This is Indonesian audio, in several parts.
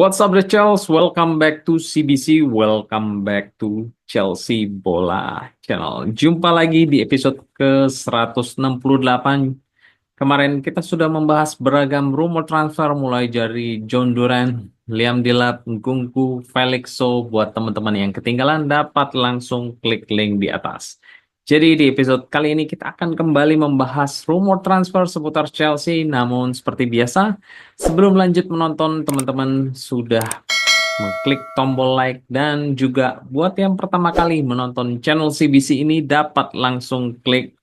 What's up the Chelsea? Welcome back to CBC. Welcome back to Chelsea Bola Channel. Jumpa lagi di episode ke-168. Kemarin kita sudah membahas beragam rumor transfer mulai dari John Duran, Liam Delap, Nkunku, Felix So. Buat teman-teman yang ketinggalan dapat langsung klik link di atas. Jadi di episode kali ini kita akan kembali membahas rumor transfer seputar Chelsea. Namun seperti biasa, sebelum lanjut menonton, teman-teman sudah mengklik tombol like dan juga buat yang pertama kali menonton channel CBC ini dapat langsung klik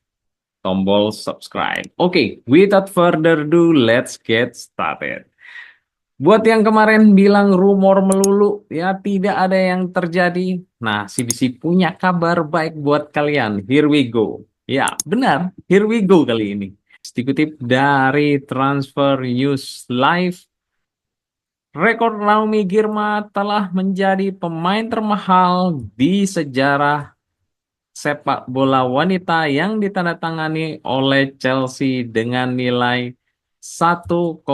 tombol subscribe. Oke, without further ado, let's get started. Buat yang kemarin bilang rumor melulu, ya tidak ada yang terjadi. Nah, CBC punya kabar baik buat kalian. Here we go. Ya, benar. Here we go kali ini. Dikutip dari Transfer News Live, rekor Naomi Girma telah menjadi pemain termahal di sejarah sepak bola wanita yang ditandatangani oleh Chelsea dengan nilai 1,05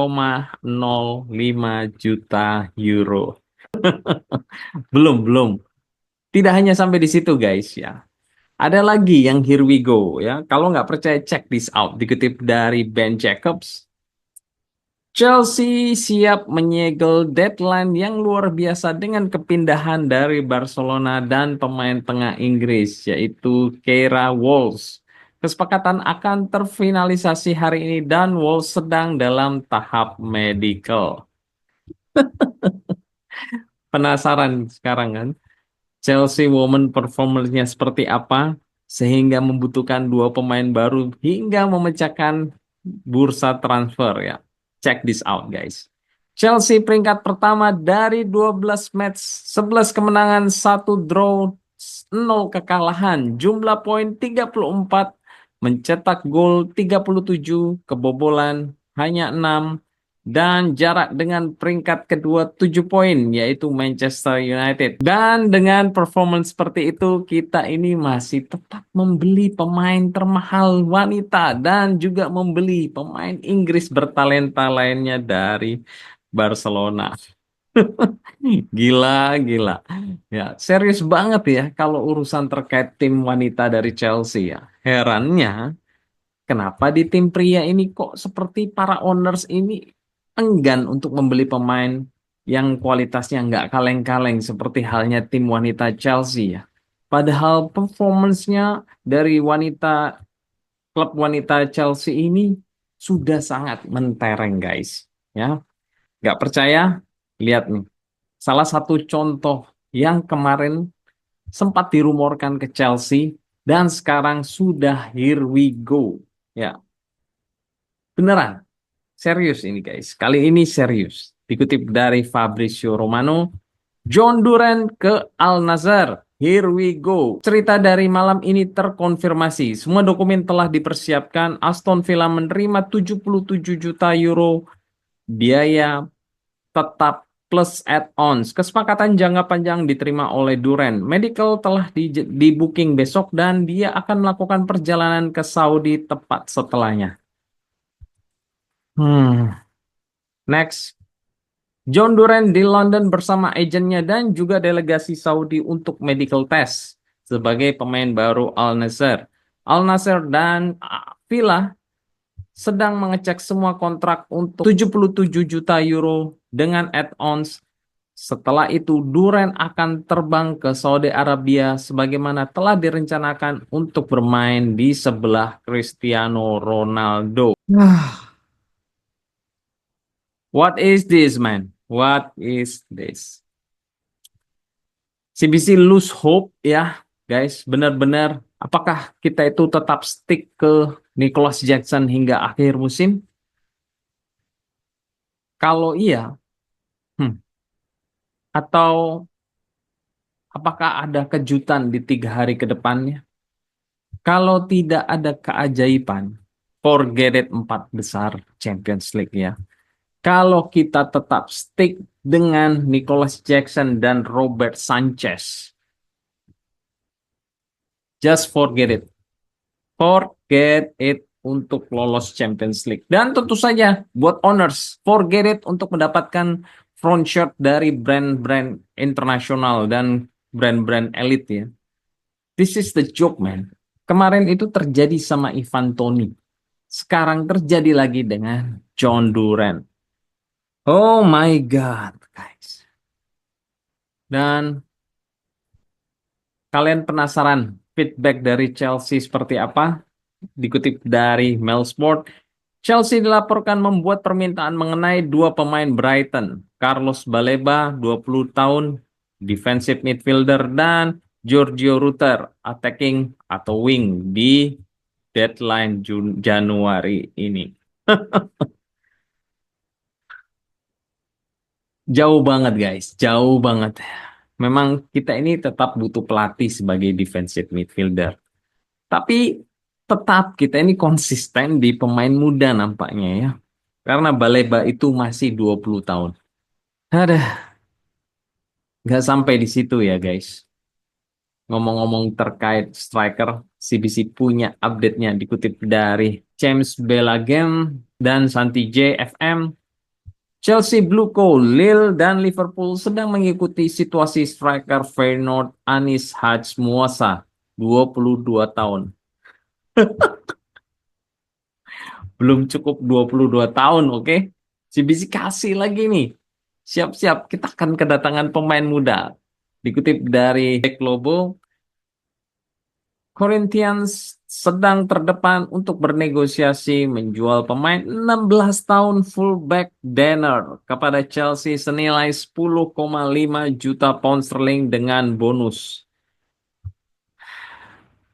juta euro. Belum. Tidak hanya sampai di situ guys ya. Ada lagi yang here we go ya. Kalau nggak percaya check this out. Dikutip dari Ben Jacobs, Chelsea siap menyegel deadline yang luar biasa dengan kepindahan dari Barcelona dan pemain tengah Inggris yaitu Keira Walsh. Kesepakatan akan terfinalisasi hari ini dan Walsh sedang dalam tahap medical. Penasaran sekarang kan? Chelsea Women performance-nya seperti apa sehingga membutuhkan dua pemain baru hingga memecahkan bursa transfer ya. Check this out guys. Chelsea peringkat pertama dari 12 match, 11 kemenangan, 1 draw, 0 kekalahan. Jumlah poin 34, mencetak gol 37, kebobolan hanya 6, dan jarak dengan peringkat kedua 7 poin yaitu Manchester United. Dan dengan performance seperti itu kita ini masih tetap membeli pemain termahal wanita dan juga membeli pemain Inggris bertalenta lainnya dari Barcelona. Gila. Ya, serius banget ya kalau urusan terkait tim wanita dari Chelsea ya. Herannya kenapa di tim pria ini kok seperti para owners ini enggan untuk membeli pemain yang kualitasnya nggak kaleng-kaleng seperti halnya tim wanita Chelsea ya. Padahal performance-nya dari klub wanita Chelsea ini sudah sangat mentereng guys. Ya, nggak percaya? Lihat nih. Salah satu contoh yang kemarin sempat dirumorkan ke Chelsea dan sekarang sudah here we go. Ya, beneran. Serius ini guys, kali ini serius. Dikutip dari Fabrizio Romano, John Duran ke Al Nassr. Here we go. Cerita dari malam ini terkonfirmasi. Semua dokumen telah dipersiapkan. Aston Villa menerima 77 juta euro biaya tetap plus add-ons. Kesepakatan jangka panjang diterima oleh Duran. Medical telah di booking besok dan dia akan melakukan perjalanan ke Saudi tepat setelahnya. Next, John Duran di London bersama agennya dan juga delegasi Saudi untuk medical test sebagai pemain baru Al Nassr. Al Nassr dan Villa sedang mengecek semua kontrak untuk 77 juta euro dengan add-ons. Setelah itu Duran akan terbang ke Saudi Arabia sebagaimana telah direncanakan untuk bermain di sebelah Cristiano Ronaldo. What is this, man? What is this? CBC lose hope ya, guys. Benar-benar, apakah kita itu tetap stick ke Nicholas Jackson hingga akhir musim? Kalau iya, atau apakah ada kejutan di 3 hari ke depannya? Kalau tidak ada keajaiban, forget it 4 besar Champions League ya. Kalau kita tetap stick dengan Nicholas Jackson dan Robert Sanchez, just forget it. Forget it untuk lolos Champions League. Dan tentu saja buat owners, forget it untuk mendapatkan front shot dari brand-brand internasional dan brand-brand elit ya. This is the joke, man. Kemarin itu terjadi sama Ivan Toney. Sekarang terjadi lagi dengan John Durant. Oh my God, guys. Dan kalian penasaran feedback dari Chelsea seperti apa? Dikutip dari Mailsport, Chelsea dilaporkan membuat permintaan mengenai dua pemain Brighton, Carlos Baleba, 20 tahun, defensive midfielder, dan Giorgio Rutter, attacking atau wing di deadline Januari ini. Jauh banget guys, jauh banget. Memang kita ini tetap butuh pelatih sebagai defensive midfielder. Tapi tetap kita ini konsisten di pemain muda nampaknya ya. Karena Baleba itu masih 20 tahun. Ada, nggak sampai di situ ya guys. Ngomong-ngomong terkait striker, CBC punya update-nya dikutip dari James Belagem dan Santi J FM. Chelsea Blue Coal, Lille dan Liverpool sedang mengikuti situasi striker Feyenoord Anis Hadj Muasa, 22 tahun. Belum cukup 22 tahun, oke? CBC kasih lagi nih. Siap-siap, kita akan kedatangan pemain muda. Dikutip dari Globo, Corinthians sedang terdepan untuk bernegosiasi menjual pemain 16 tahun fullback Denner kepada Chelsea senilai 10,5 juta pound sterling dengan bonus.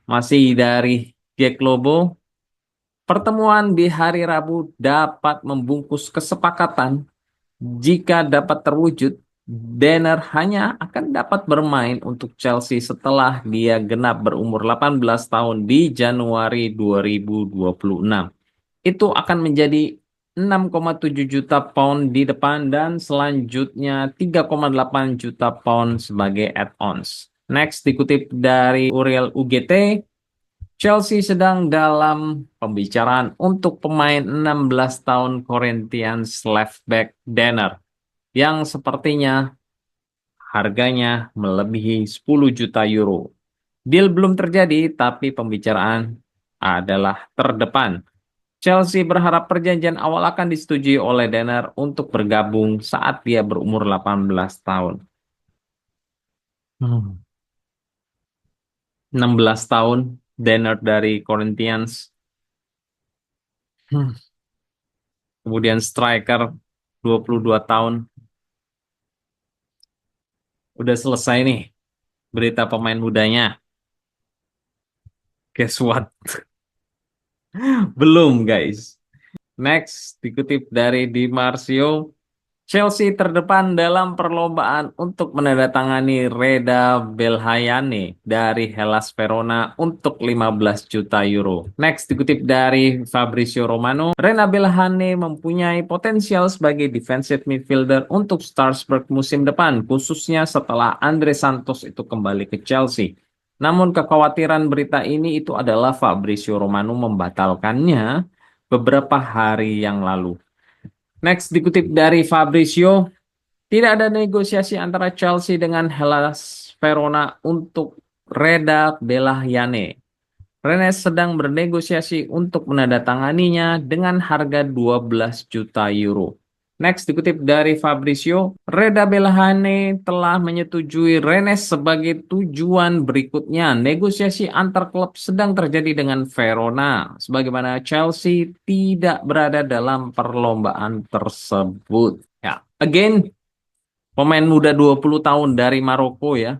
Masih dari Jack Lobo, pertemuan di hari Rabu dapat membungkus kesepakatan. Jika dapat terwujud, Denner hanya akan dapat bermain untuk Chelsea setelah dia genap berumur 18 tahun di Januari 2026. Itu akan menjadi 6,7 juta pound di depan dan selanjutnya 3,8 juta pound sebagai add-ons. Next dikutip dari Uriel UGT, Chelsea sedang dalam pembicaraan untuk pemain 16 tahun Corinthians left back Denner yang sepertinya harganya melebihi 10 juta euro. Deal belum terjadi tapi pembicaraan adalah terdepan. Chelsea berharap perjanjian awal akan disetujui oleh Denner untuk bergabung saat dia berumur 18 tahun. 16 tahun Denner dari Corinthians. Kemudian striker 22 tahun. Udah selesai nih berita pemain mudanya. Guess what? Belum guys. Next dikutip dari Di Marzio, Chelsea terdepan dalam perlombaan untuk menandatangani Reda Belhayane dari Hellas Verona untuk 15 juta euro. Next dikutip dari Fabrizio Romano, Reda Belhane mempunyai potensial sebagai defensive midfielder untuk Strasbourg musim depan, khususnya setelah Andre Santos itu kembali ke Chelsea. Namun kekhawatiran berita ini itu adalah Fabrizio Romano membatalkannya beberapa hari yang lalu. Next dikutip dari Fabrizio, tidak ada negosiasi antara Chelsea dengan Hellas Verona untuk Reda Belhayane. Rennes sedang bernegosiasi untuk menandatanganinya dengan harga 12 juta euro. Next dikutip dari Fabrizio, Reda Belhane telah menyetujui Rennes sebagai tujuan berikutnya. Negosiasi antar klub sedang terjadi dengan Verona, sebagaimana Chelsea tidak berada dalam perlombaan tersebut. Ya, again, pemain muda 20 tahun dari Maroko ya.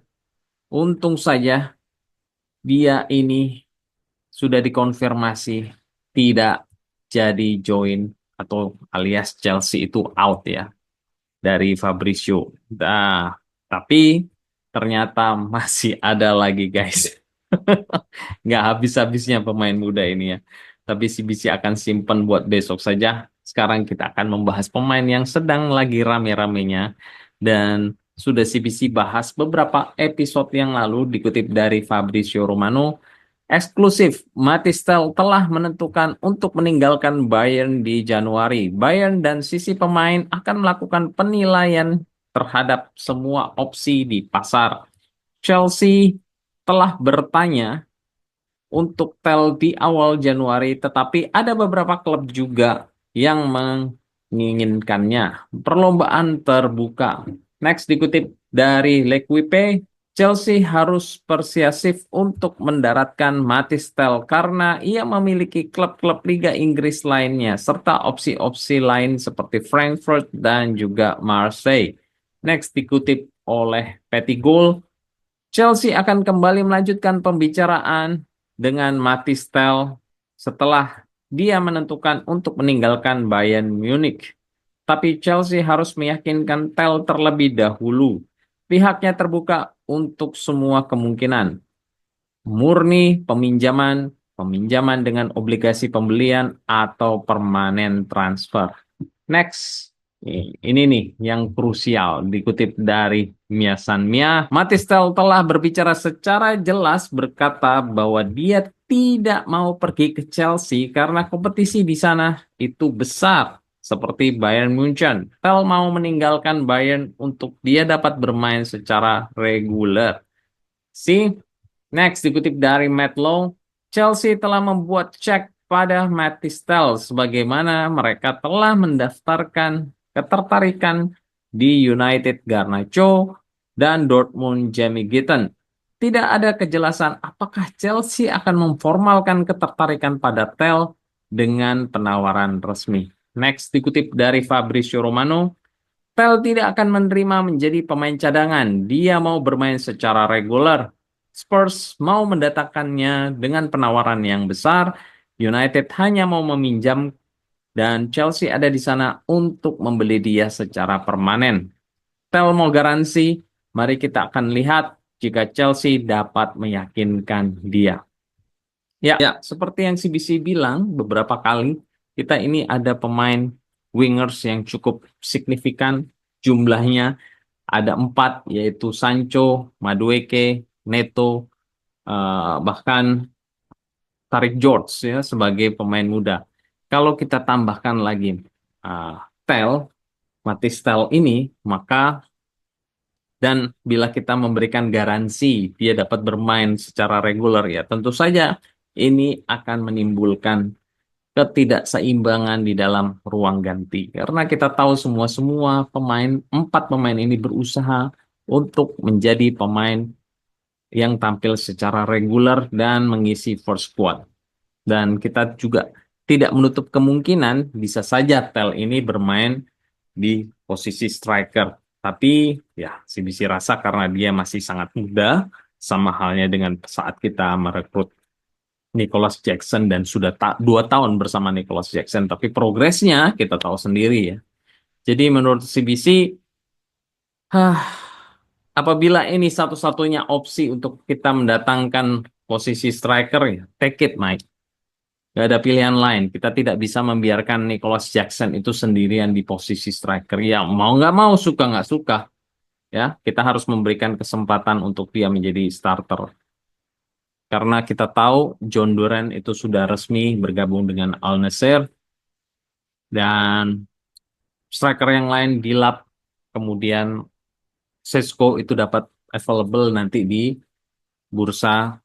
Untung saja dia ini sudah dikonfirmasi tidak jadi join atau alias Chelsea itu out ya dari Fabrizio. Nah, tapi ternyata masih ada lagi guys. Nggak habis-habisnya pemain muda ini ya. Tapi CBC akan simpen buat besok saja. Sekarang kita akan membahas pemain yang sedang lagi rame-ramenya. Dan sudah CBC bahas beberapa episode yang lalu dikutip dari Fabrizio Romano. Eksklusif, Matistel telah menentukan untuk meninggalkan Bayern di Januari. Bayern dan sisi pemain akan melakukan penilaian terhadap semua opsi di pasar. Chelsea telah bertanya untuk Tel di awal Januari, tetapi ada beberapa klub juga yang menginginkannya. Perlombaan terbuka. Next dikutip dari L'Equipe, Chelsea harus persiasif untuk mendaratkan Mathys Tel karena ia memiliki klub-klub Liga Inggris lainnya serta opsi-opsi lain seperti Frankfurt dan juga Marseille. Next dikutip oleh Petty Goal, Chelsea akan kembali melanjutkan pembicaraan dengan Mathys Tel setelah dia menentukan untuk meninggalkan Bayern Munich. Tapi Chelsea harus meyakinkan Tel terlebih dahulu. Pihaknya terbuka untuk semua kemungkinan. Murni peminjaman, peminjaman dengan obligasi pembelian, atau permanen transfer. Next, ini nih yang krusial dikutip dari Mia San Mia. Mathys Tel telah berbicara secara jelas berkata bahwa dia tidak mau pergi ke Chelsea karena kompetisi di sana itu besar seperti Bayern Munchen. Tel mau meninggalkan Bayern untuk dia dapat bermain secara reguler. See? Next, dikutip dari Matt Law, Chelsea telah membuat cek pada Mathys Tel sebagaimana mereka telah mendaftarkan ketertarikan di United Garnacho dan Dortmund Jamie Gitten. Tidak ada kejelasan apakah Chelsea akan memformalkan ketertarikan pada Tel dengan penawaran resmi. Next, dikutip dari Fabrizio Romano, Tel tidak akan menerima menjadi pemain cadangan. Dia mau bermain secara reguler. Spurs mau mendatangkannya dengan penawaran yang besar. United hanya mau meminjam dan Chelsea ada di sana untuk membeli dia secara permanen. Tel mau garansi, mari kita akan lihat jika Chelsea dapat meyakinkan dia. Ya, seperti yang CBC bilang beberapa kali, kita ini ada pemain wingers yang cukup signifikan jumlahnya. Ada 4, yaitu Sancho, Madueke, Neto, bahkan Tarik George ya sebagai pemain muda. Kalau kita tambahkan lagi uh, Tel, Mathys Tel ini, maka dan bila kita memberikan garansi dia dapat bermain secara reguler ya, tentu saja ini akan menimbulkan ketidakseimbangan di dalam ruang ganti. Karena kita tahu semua pemain, 4 pemain ini berusaha untuk menjadi pemain yang tampil secara reguler dan mengisi first squad. Dan kita juga tidak menutup kemungkinan bisa saja Tel ini bermain di posisi striker. Tapi ya CBC rasa karena dia masih sangat muda, sama halnya dengan saat kita merekrut Nicholas Jackson dan sudah 2 tahun bersama Nicholas Jackson, tapi progresnya kita tahu sendiri ya. Jadi menurut CBC, apabila ini satu-satunya opsi untuk kita mendatangkan posisi striker, ya take it, Mike. Gak ada pilihan lain. Kita tidak bisa membiarkan Nicholas Jackson itu sendirian di posisi striker. Ya mau nggak mau, suka nggak suka, ya kita harus memberikan kesempatan untuk dia menjadi starter. Karena kita tahu John Duran itu sudah resmi bergabung dengan Al Nassr dan striker yang lain Dilap, kemudian Sesko itu dapat available nanti di bursa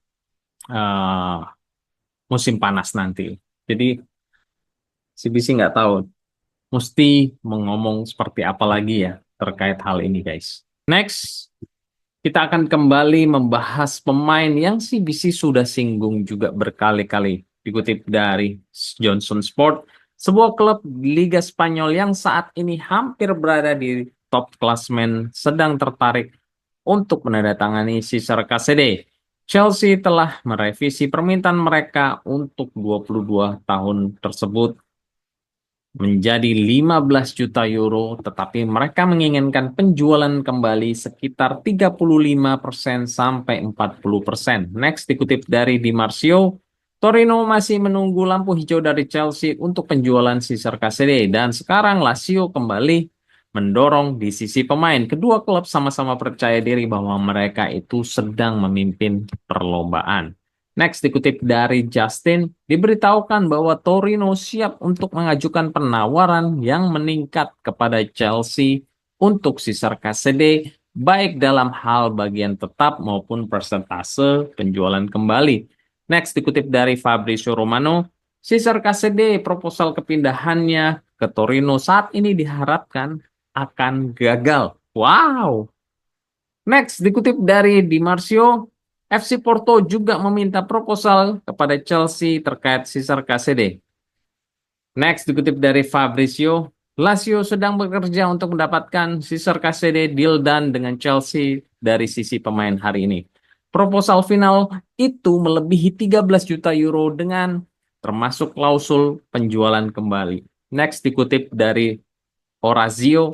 eh, musim panas nanti. Jadi CBC nggak tahu mesti mengomong seperti apa lagi ya terkait hal ini, guys. Next, kita akan kembali membahas pemain yang CBC sudah singgung juga berkali-kali. Dikutip dari Johnson Sport, sebuah klub Liga Spanyol yang saat ini hampir berada di top klasmen sedang tertarik untuk menandatangani Cesar Caceres. Chelsea telah merevisi permintaan mereka untuk 22 tahun tersebut menjadi 15 juta euro, tetapi mereka menginginkan penjualan kembali sekitar 35% sampai 40%. Next dikutip dari Di Marzio, Torino masih menunggu lampu hijau dari Chelsea untuk penjualan Cesar Caceres dan sekarang Lazio kembali mendorong di sisi pemain. Kedua klub sama-sama percaya diri bahwa mereka itu sedang memimpin perlombaan. Next, dikutip dari Justin, diberitahukan bahwa Torino siap untuk mengajukan penawaran yang meningkat kepada Chelsea untuk Cesar KCD, baik dalam hal bagian tetap maupun persentase penjualan kembali. Next, dikutip dari Fabrizio Romano, Cesar KCD proposal kepindahannya ke Torino saat ini diharapkan akan gagal. Wow! Next, dikutip dari Di Marzio, FC Porto juga meminta proposal kepada Chelsea terkait Cesar KCD. Next, dikutip dari Fabrizio, Lazio sedang bekerja untuk mendapatkan Cesar KCD deal done dengan Chelsea dari sisi pemain hari ini. Proposal final itu melebihi 13 juta euro dengan termasuk klausul penjualan kembali. Next, dikutip dari Orazio,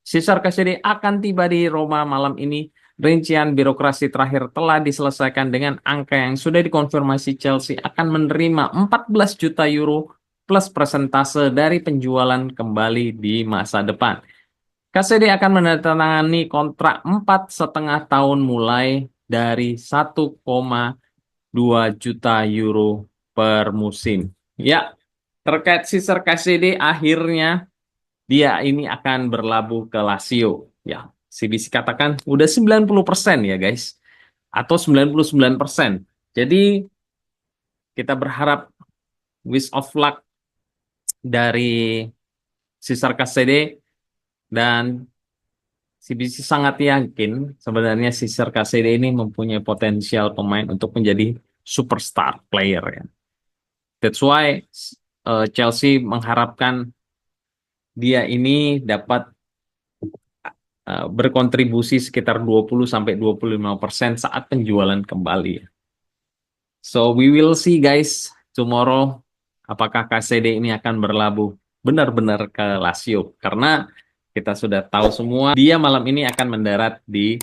Cesar KCD akan tiba di Roma malam ini. Rincian birokrasi terakhir telah diselesaikan dengan angka yang sudah dikonfirmasi Chelsea akan menerima 14 juta euro plus persentase dari penjualan kembali di masa depan. KCD akan menandatangani kontrak 4,5 tahun mulai dari 1,2 juta euro per musim. Ya, terkait Cesar KCD akhirnya dia ini akan berlabuh ke Lazio. Ya, CBC katakan udah 90% ya guys. Atau 99%. Jadi kita berharap wish of luck dari Cesar KCD dan CBC sangat yakin sebenarnya Cesar KCD ini mempunyai potensial pemain untuk menjadi superstar player ya. That's why Chelsea mengharapkan dia ini dapat berkontribusi sekitar 20-25% saat penjualan kembali. So we will see guys tomorrow apakah KCD ini akan berlabuh benar-benar ke Lazio karena kita sudah tahu semua dia malam ini akan mendarat di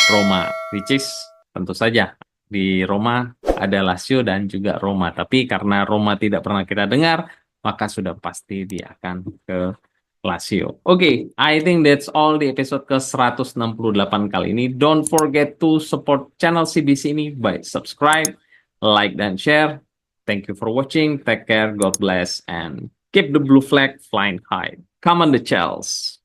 Roma, which is tentu saja di Roma ada Lazio dan juga Roma, tapi karena Roma tidak pernah kita dengar maka sudah pasti dia akan ke Lazio. Oke, I think that's all di episode ke-168 kali ini. Don't forget to support channel CBC ini by subscribe, like, dan share. Thank you for watching. Take care, God bless, and keep the blue flag flying high. Come on the Chels.